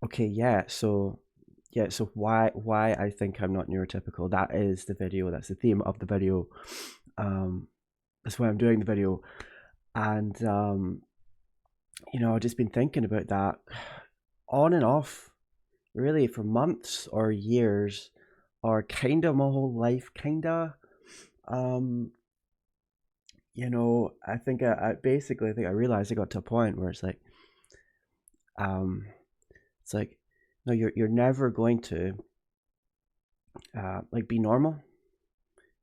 Okay, so why I think I'm not neurotypical. That is the video. That's the theme of the video. Um, that's why I'm doing the video. And I've just been thinking about that on and off, really, for months or years, or kind of my whole life, kind of. Um, I think I basically I think I realized I got to a point where um, it's like, no, you're never going to like be normal.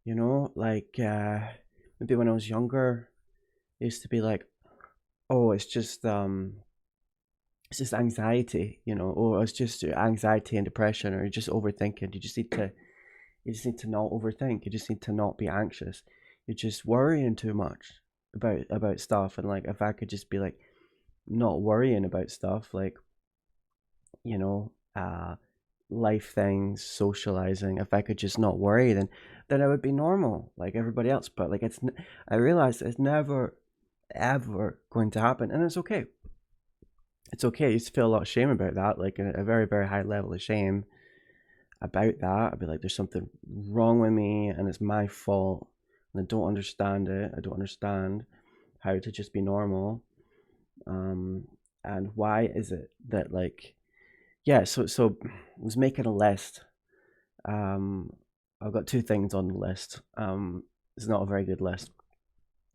Maybe when I was younger, it used to be like, oh, it's just anxiety, or it's just anxiety and depression, or you're just overthinking. You just need to not overthink. You just need to not be anxious. You're just worrying too much about stuff. And like, if I could just be like not worrying about stuff, like, you know, uh, life things, socializing. If I could just not worry, then I would be normal like everybody else. But like, I realized it's never ever going to happen, and it's okay. It's okay. I used to feel a lot of shame about that, like a very very high level of shame about that. I'd be like, there's something wrong with me, and it's my fault, and I don't understand it. I don't understand how to just be normal. Um, and why is it that like, yeah? So I was making a list. Um, I've got two things on the list. It's not a very good list.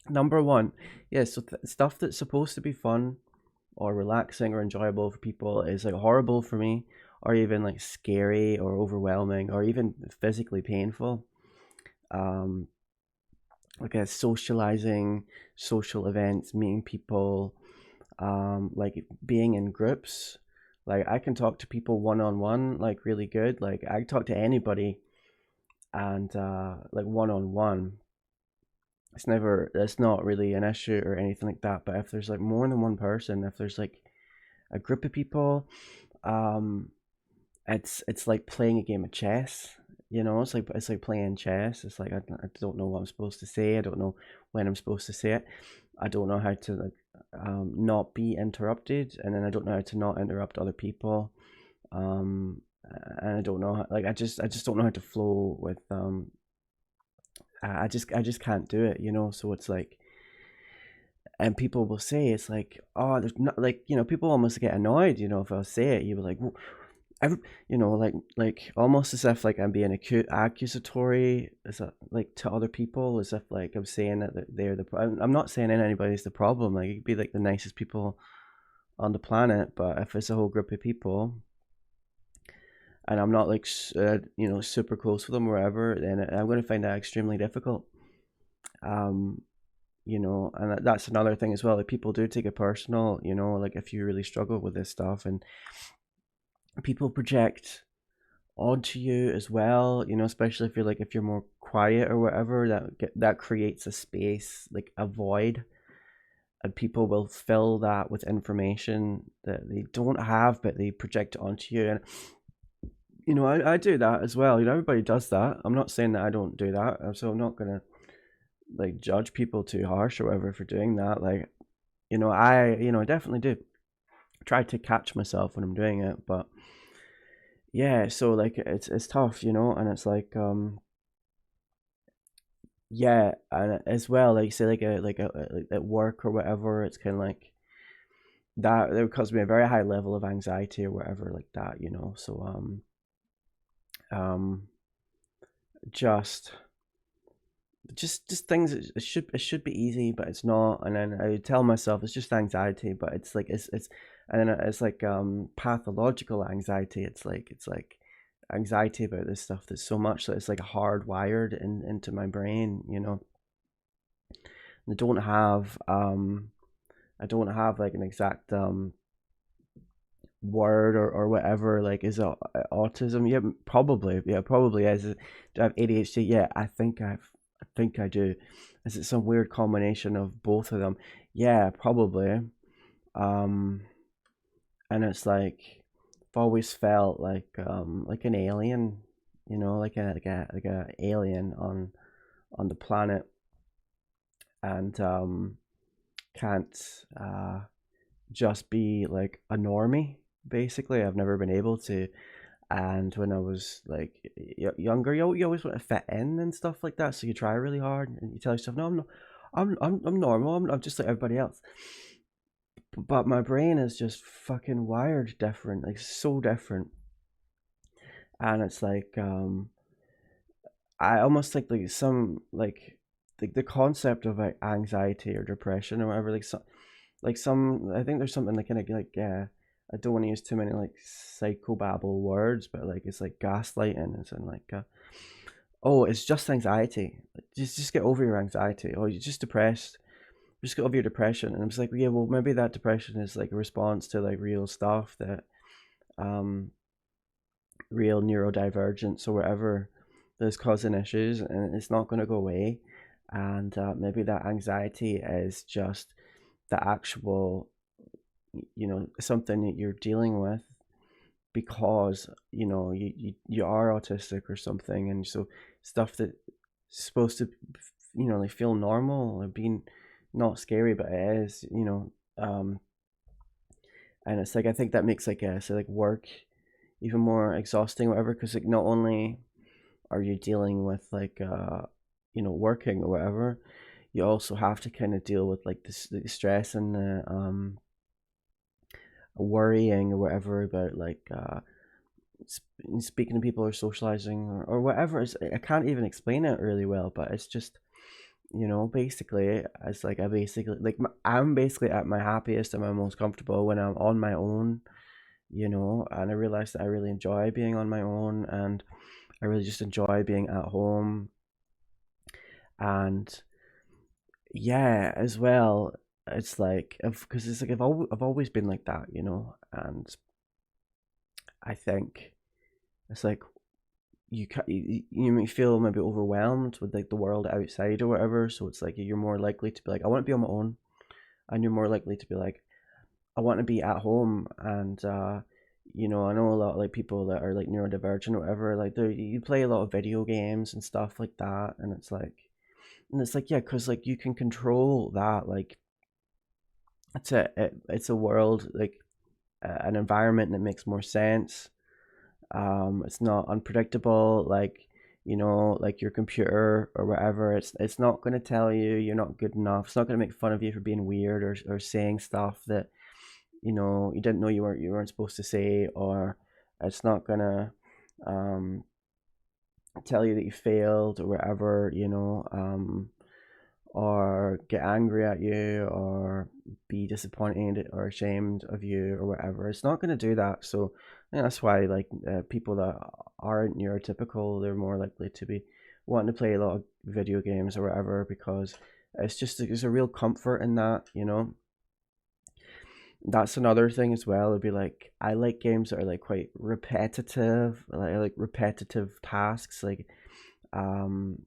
Number one, yeah, so stuff that's supposed to be fun or relaxing or enjoyable for people is like horrible for me, or even like scary or overwhelming or even physically painful. Um, like socializing, social events, meeting people, like being in groups. Like I can talk to people one on one, like really good. Like I talk to anybody, and like one on one, it's not really an issue or anything like that. But if there's like more than one person, if there's like a group of people, um, it's like playing a game of chess. It's like playing chess. It's like I don't know what I'm supposed to say. I don't know when I'm supposed to say it. I don't know how to like not be interrupted, and then I don't know how to not interrupt other people. Um, and I don't know how, like I just don't know how to flow with I just can't do it. So it's like, and people will say it's like, oh, there's not, like, people almost get annoyed, if I say it. You were like, every, like almost as if like I'm being accusatory, as a, like, to other people, as if like I'm saying that they're I'm not saying anybody's the problem. Like, it could be like the nicest people on the planet, but if it's a whole group of people and I'm not like super close with them or whatever, then I'm going to find that extremely difficult. um and that's another thing as well. Like, people do take it personal, like if you really struggle with this stuff, and people project onto you as well, especially if you're more quiet or whatever, that creates a space, like a void, and people will fill that with information that they don't have, but they project it onto you. And I do that as well. Everybody does that. I'm not saying that I don't do that, so I'm not gonna like judge people too harsh or whatever for doing that. Like, I definitely do try to catch myself when I'm doing it. But yeah, so like it's tough, and it's like, yeah, and as well, like say like at work or whatever, it's kind of like that it causes me a very high level of anxiety or whatever like that. So um just just things, it should be easy, but it's not. And then I tell myself it's just anxiety, but it's like it's and then it's like pathological anxiety. It's like anxiety about this stuff that's so much that it's like hardwired into my brain. I don't have like an exact word or whatever. Like, is it autism? Yeah, probably. Yeah, probably is. Do I have ADHD? Yeah, I think I do. Is it some weird combination of both of them? Yeah, probably. Um, and it's like I've always felt like an alien, like a alien on the planet, and can't just be like a normie. basically. I've never been able to. And when I was like younger, you always want to fit in and stuff like that. So you try really hard and you tell yourself, no, I'm not, I'm normal. I'm just like everybody else. But my brain is just fucking wired different, like so different. And it's like, I almost like some like the concept of like anxiety or depression or whatever, like some I think there's something like kind of like I don't want to use too many like psychobabble words, but like it's like gaslighting. It's in like oh, it's just anxiety. Just get over your anxiety. Oh, you're just depressed. Just get over your depression. And I'm just like, yeah, well, maybe that depression is like a response to like real stuff that um real neurodivergence or whatever that's causing issues, and it's not going to go away. And maybe that anxiety is just the actual, something that you're dealing with because you are autistic or something, and so stuff that's supposed to like feel normal or being not scary, but it is, and it's like I think that makes like so like work even more exhausting or whatever, because like not only are you dealing with like working or whatever, you also have to kind of deal with like this the stress and the worrying or whatever about like speaking to people or socializing or whatever. I can't even explain it really well, but it's just basically it's like I basically like I'm basically at my happiest and my most comfortable when I'm on my own, and I realized that I really enjoy being on my own, and I really just enjoy being at home. And yeah, as well, it's like because it's like I've always been like that, and I think it's like you may feel maybe overwhelmed with like the world outside or whatever, so it's like you're more likely to be like I want to be on my own, and you're more likely to be like I want to be at home. And I know a lot of like people that are like neurodivergent or whatever, like they you play a lot of video games and stuff like that, and it's like yeah, because like you can control that, like it's a world like an environment that makes more sense. It's not unpredictable, like like your computer or whatever. It's not going to tell you you're not good enough. It's not going to make fun of you for being weird or saying stuff that you didn't know you weren't supposed to say, or it's not going to um tell you that you failed or whatever, or get angry at you or be disappointed or ashamed of you or whatever. It's not going to do that. So I think that's why like people that aren't neurotypical, they're more likely to be wanting to play a lot of video games or whatever, because it's just there's a real comfort in that. That's another thing as well. It'd be like I like games that are like quite repetitive, like I like repetitive tasks, like um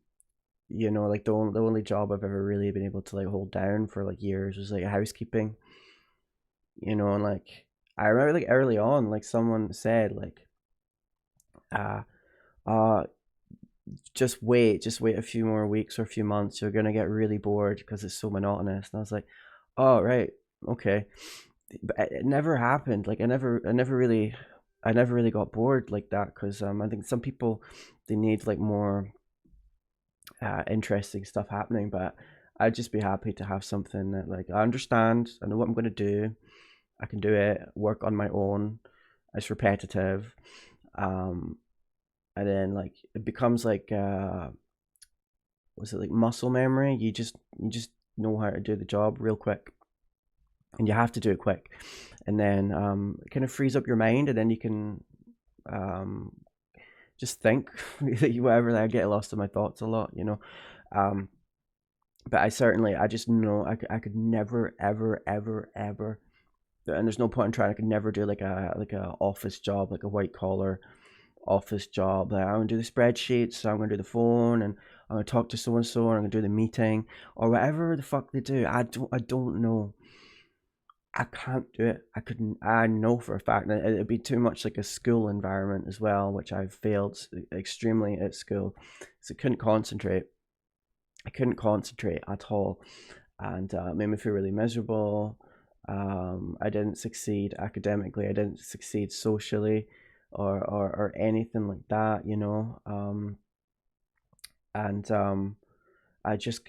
like the only job I've ever really been able to like hold down for like years was like housekeeping, and like I remember like early on, like someone said like, uh, uh, just wait a few more weeks or a few months, you're gonna get really bored because it's so monotonous. And I was like, oh right, okay, but it never happened. Like I never really got bored like that, because I think some people they need like more interesting stuff happening, but I'd just be happy to have something that like I understand, I know what I'm going to do, I can do it, work on my own. It's repetitive, um, and then like it becomes like was it like muscle memory? You just know how to do the job real quick, and you have to do it quick, and then it kind of frees up your mind, and then you can um just think whatever. I get lost in my thoughts a lot, um but I just know I could never ever ever ever, and there's no point in trying. I could never do like a office job, like a white collar office job. Like I'm gonna do the spreadsheets, so I'm gonna do the phone, and I'm gonna talk to so and so, and I'm gonna do the meeting or whatever the fuck they do. I don't know. I can't do it. I couldn't. I know for a fact that it'd be too much like a school environment as well, which I've failed extremely at school. So I couldn't concentrate. I couldn't concentrate at all, and it made me feel really miserable. I didn't succeed academically. I didn't succeed socially, or anything like that, you know. And I just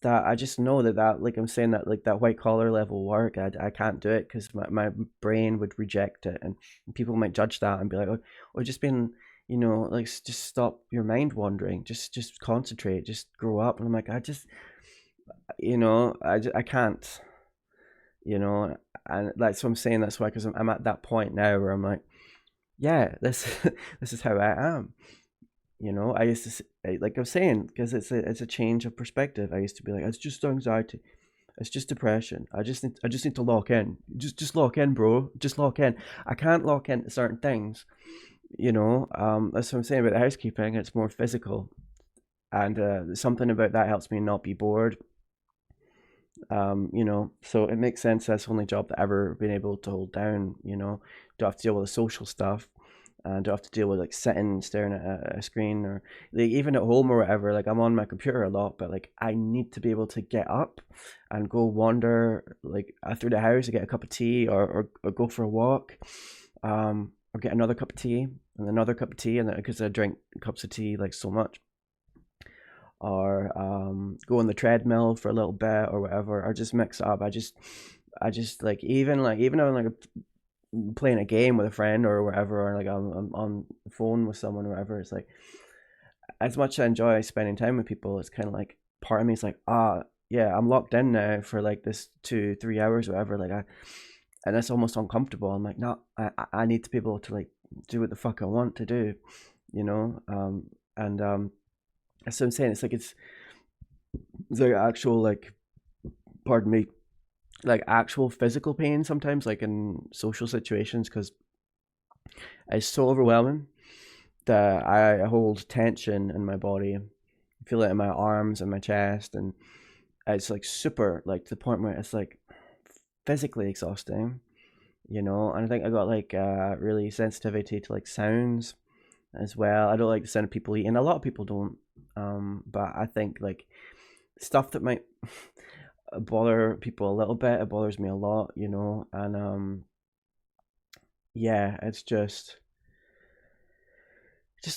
that I just know that like I'm saying, that like that white collar level work, I can't do it because my brain would reject it, and people might judge that and be like, oh, just being, like just stop your mind wandering, just concentrate, just grow up. And I'm like, I just, I can't, you know, and that's what I'm saying. That's why, because I'm at that point now where I'm like, yeah, this this is how I am. I used to like I was saying, because it's a change of perspective. I used to be like, it's just anxiety, it's just depression. I just need to lock in. Just lock in, bro. Just lock in. I can't lock into certain things. That's what I'm saying about the housekeeping. It's more physical, and something about that helps me not be bored. So it makes sense. That's the only job that I've ever been able to hold down. Don't have to deal with the social stuff, and don't have to deal with like sitting staring at a screen, or like even at home or whatever. Like I'm on my computer a lot, but like I need to be able to get up and go wander like through the house to get a cup of tea, or go for a walk, or get another cup of tea and another cup of tea, and because I drink cups of tea like so much, or go on the treadmill for a little bit or whatever, or just mix it up. I just like even on like playing a game with a friend or whatever, or like I'm on the phone with someone or whatever. It's like, as much as I enjoy spending time with people, it's kind of like part of me is like, yeah, I'm locked in now for like this 2-3 hours or whatever. And it's almost uncomfortable. I'm like, no, I need to be able to like do what the fuck I want to do, and that's what I'm saying. It's like actual, like, pardon me, like actual physical pain sometimes, like in social situations, because it's so overwhelming that I hold tension in my body. I feel it in my arms and my chest, and it's like super, like to the point where it's like physically exhausting, And I think I got like really sensitivity to like sounds as well. I don't like the sound of people eating. A lot of people don't, but I think like stuff that might bother people a little bit, it bothers me a lot, And yeah, it's just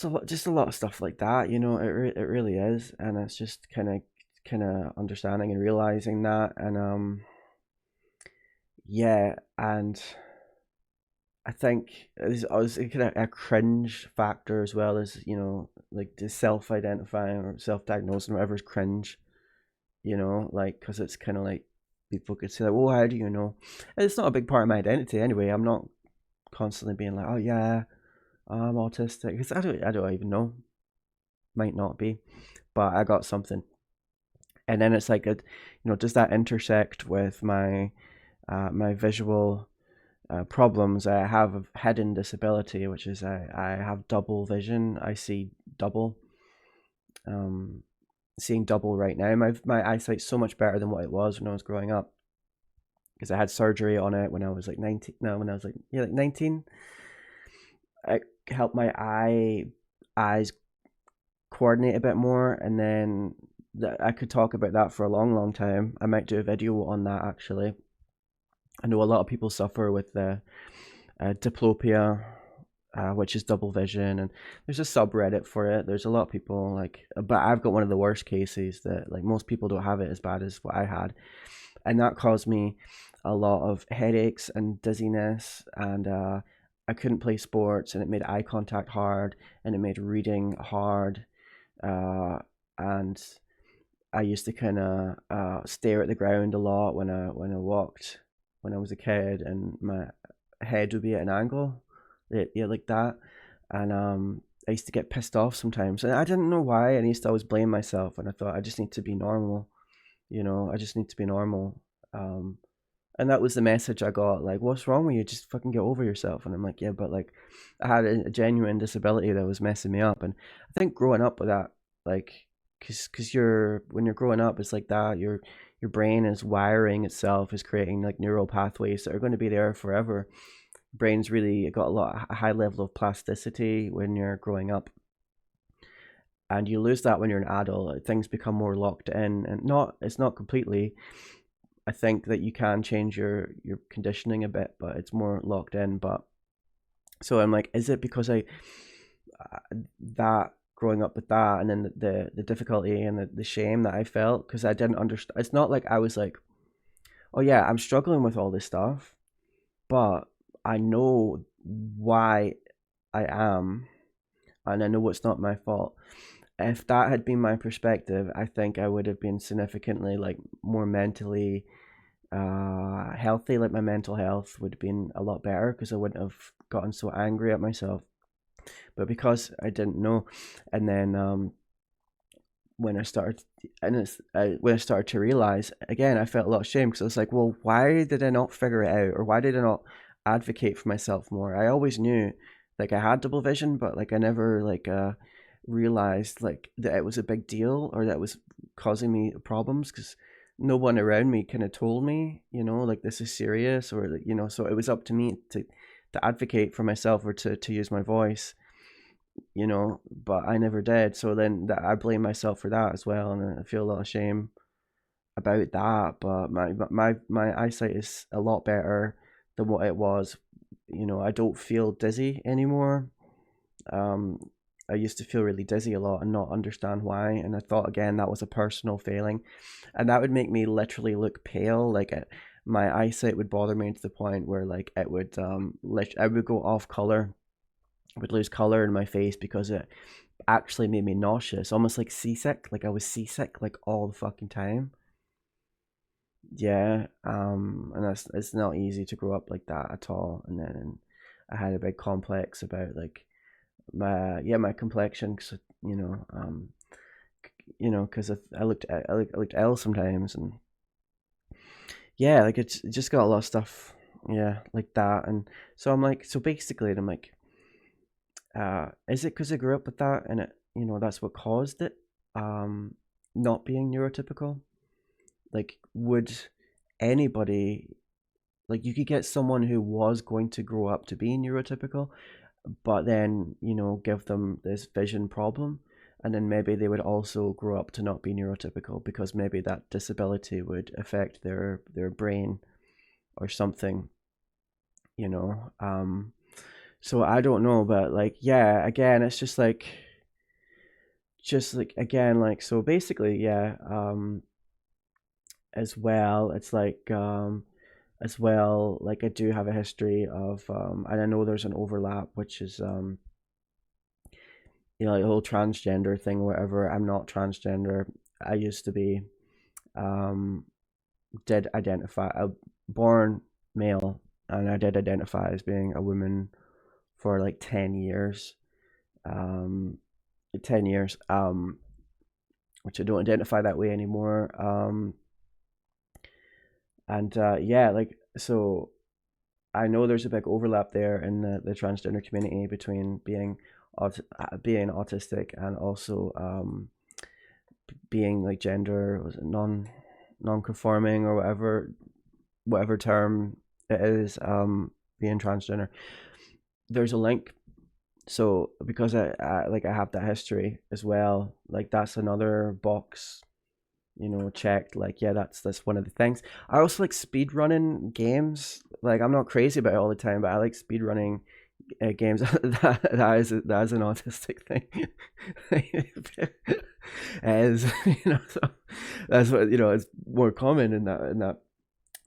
a lot of stuff like that, it really is. And it's just kind of understanding and realizing that. And yeah. And I think there's also kind of a cringe factor as well, as like the self-identifying or self-diagnosing, whatever is cringe, like, because it's kind of like people could say like, well, how do you know? And it's not a big part of my identity anyway. I'm not constantly being like, oh yeah, I'm autistic, because I don't even know. Might not be, but I got something. And then it's like, does that intersect with my visual problems? I have a hidden disability, which is I have double vision. I see double. Seeing double right now. My eyesight's so much better than what it was when I was growing up, because I had surgery on it when I was like 19. No, when I was like, yeah, like 19. I helped my eyes coordinate a bit more, and then I could talk about that for a long, long time. I might do a video on that actually. I know a lot of people suffer with the diplopia, which is double vision, and there's a subreddit for it. There's a lot of people like, but I've got one of the worst cases that like most people don't have it as bad as what I had, and that caused me a lot of headaches and dizziness, and I couldn't play sports, and it made eye contact hard, and it made reading hard, and I used to kind of stare at the ground a lot when I walked when I was a kid, and my head would be at an angle, yeah, like that. And I used to get pissed off sometimes, and I didn't know why. And I used to always blame myself, and I thought I just need to be normal, I just need to be normal. Um, and that was the message I got. Like, what's wrong with you? Just fucking get over yourself. And I'm like, yeah, but like, I had a genuine disability that was messing me up, and I think growing up with that, like, cause when you're growing up, it's like that. Your brain is wiring itself, is creating like neural pathways that are going to be there forever. Brain's really got a high level of plasticity when you're growing up, and you lose that when you're an adult. Things become more locked in, and it's not completely. I think that you can change your conditioning a bit, but it's more locked in. But so I'm like, is it because I that growing up with that, and then the difficulty and the shame that I felt because I didn't understand. It's not like I was like, oh yeah, I'm struggling with all this stuff, but I know why I am, and I know it's not my fault. If that had been my perspective, I think I would have been significantly like more mentally healthy. Like my mental health would have been a lot better because I wouldn't have gotten so angry at myself. But because I didn't know, and then when I started, when I started to realize again, I felt a lot of shame because I was like, well, why did I not figure it out, or why did I not advocate for myself more? I always knew like I had double vision, but like I never like realized like that it was a big deal or that it was causing me problems because no one around me kind of told me, like this is serious, or like, so it was up to me to advocate for myself or to use my voice, but I never did. So then I blame myself for that as well, and I feel a lot of shame about that. But my eyesight is a lot better than what it was. I don't feel dizzy anymore. Um, I used to feel really dizzy a lot and not understand why. And I thought again that was a personal failing, and that would make me literally look pale. Like my eyesight would bother me to the point where like it would I would go off color, would lose color in my face because it actually made me nauseous, almost like seasick. Like I was seasick like all the fucking time. Yeah, and that's it's not easy to grow up like that at all. And then I had a big complex about like my complexion, cause, because I looked ill sometimes, and yeah, like it just got a lot of stuff, yeah, like that. And so I'm like, so basically, I'm like, is it because I grew up with that and that's what caused it? Um, Not being neurotypical. Like, would anybody, like, you could get someone who was going to grow up to be neurotypical, but then, give them this vision problem. And then maybe they would also grow up to not be neurotypical because maybe that disability would affect their brain or something, you know. So I don't know, but like, yeah, again, it's just like again, like, so basically, yeah, as well, it's like as well, like I do have a history of and I know there's an overlap, which is like the whole transgender thing or whatever. I'm not transgender. I used to be, um did identify born male, and I did identify as being a woman for like 10 years. um 10 years, which I don't identify that way anymore. And yeah, like, so I know there's a big overlap there in the transgender community between being autistic and also being like gender, was it non-conforming or whatever term it is, being transgender. There's a link. So because I have that history as well, like that's another box, checked. Like, yeah, that's one of the things. I also like speed running games. Like, I'm not crazy about it all the time, but I like speed running games. That is an autistic thing. As so that's what it's more common in that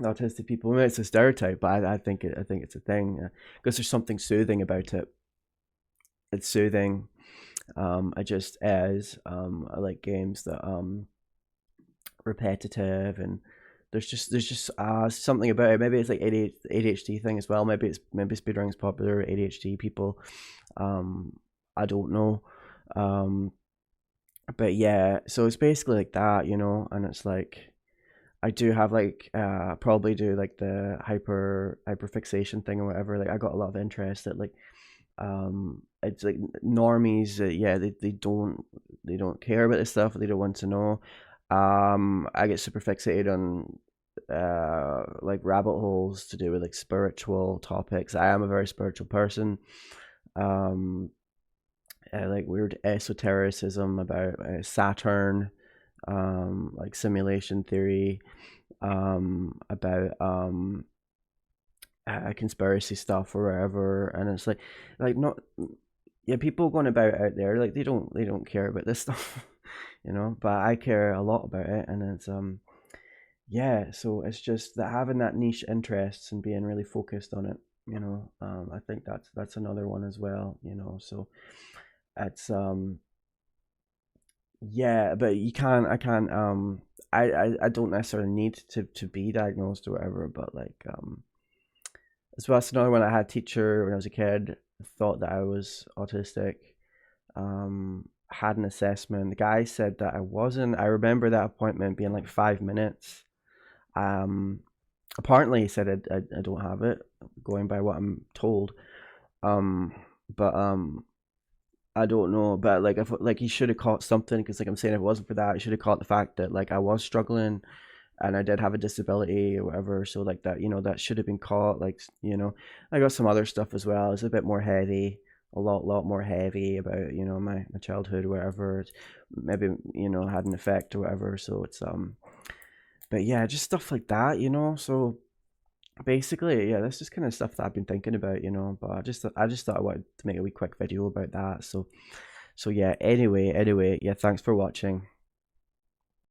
autistic people. I mean, it's a stereotype, but I think it's a thing, because there's something soothing about it. It's soothing. I just as I like games that repetitive, and there's just something about it. Maybe it's like ADHD thing as well. Maybe speedrunning is popular with ADHD people. I don't know. Um, but yeah, so it's basically like that, and it's like I do have like probably do like the hyperfixation thing or whatever. Like I got a lot of interest at like it's like normies, yeah, they don't care about this stuff, they don't want to know. I get super fixated on like rabbit holes to do with like spiritual topics. I am a very spiritual person. um like weird esotericism about Saturn, like simulation theory, about conspiracy stuff or whatever, and it's like not yeah, people going about out there like they don't care about this stuff, but I care a lot about it, and it's yeah, so it's just that having that niche interests and being really focused on it, I think that's another one as well, so it's yeah, but you can I can I don't necessarily need to be diagnosed or whatever, but like as well as another one. I had a teacher when I was a kid thought that I was autistic. Had an assessment. The guy said that I wasn't. I remember that appointment being like 5 minutes. Um, Apparently he said I don't have it, going by what I'm told. Um, but I don't know. But like if like he should have caught something, because like I'm saying, if it wasn't for that, he should have caught the fact that like I was struggling and I did have a disability or whatever. So like that, that should have been caught. Like, I got some other stuff as well. It's a bit more heavy, a lot more heavy about, my childhood or whatever. It's maybe, had an effect or whatever. So it's but yeah, just stuff like that, So basically, yeah, that's just kind of stuff that I've been thinking about, But I just thought I wanted to make a wee quick video about that. So yeah, anyway, yeah, thanks for watching.